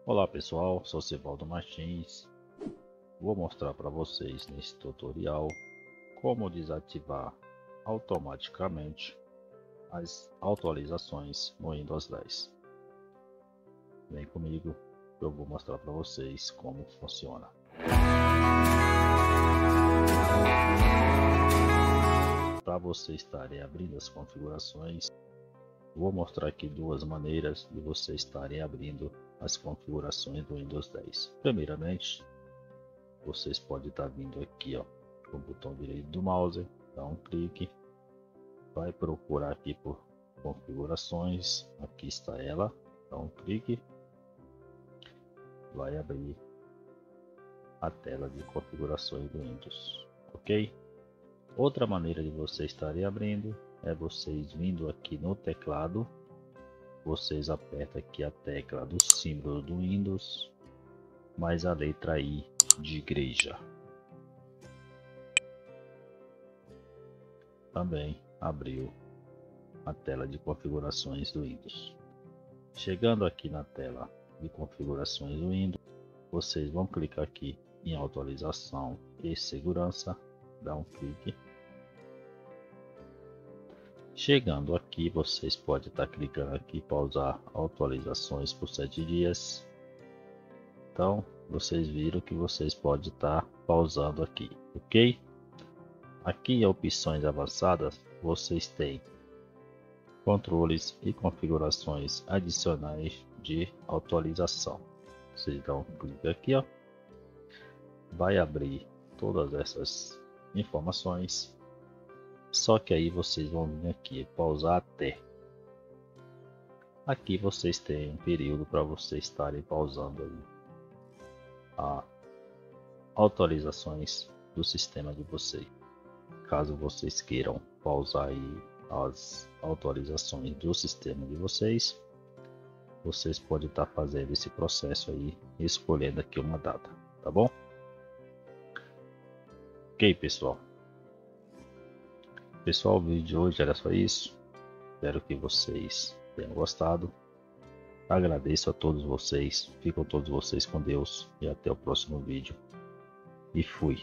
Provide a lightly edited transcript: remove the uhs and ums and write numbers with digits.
Olá pessoal, sou Sivaldo Martins. Vou mostrar para vocês nesse tutorial como desativar automaticamente as atualizações no Windows 10. Vem comigo que eu vou mostrar para vocês como funciona. Para vocês estarem abrindo as configurações, vou mostrar aqui duas maneiras de vocês estarem abrindo as configurações do Windows 10. Primeiramente, vocês podem estar vindo aqui com o botão direito do mouse, dá um clique, vai procurar aqui por configurações, aqui está ela, dá um clique, vai abrir a tela de configurações do Windows, ok? Outra maneira de vocês estarem abrindo é vocês vindo aqui no teclado, vocês apertam aqui a tecla do símbolo do Windows, mais a letra I de igreja. Também abriu a tela de configurações do Windows. Chegando aqui na tela de configurações do Windows, vocês vão clicar aqui em atualização e segurança, dá um clique. Chegando aqui, vocês podem estar clicando aqui para pausar atualizações por 7 dias. Então, vocês viram que vocês podem estar pausando aqui, ok? Aqui em opções avançadas, vocês têm controles e configurações adicionais de atualização. Vocês dão um clique aqui, vai abrir todas essas informações. Só que aí vocês vão vir aqui pausar até. Aqui vocês têm um período para vocês estarem pausando aí as atualizações do sistema de vocês. Caso vocês queiram pausar aí as atualizações do sistema de vocês, vocês podem estar fazendo esse processo aí, escolhendo aqui uma data, tá bom? Ok, pessoal. Pessoal, o vídeo de hoje era só isso. Espero que vocês tenham gostado. Agradeço a todos vocês. Ficam todos vocês com Deus e até o próximo vídeo. E fui.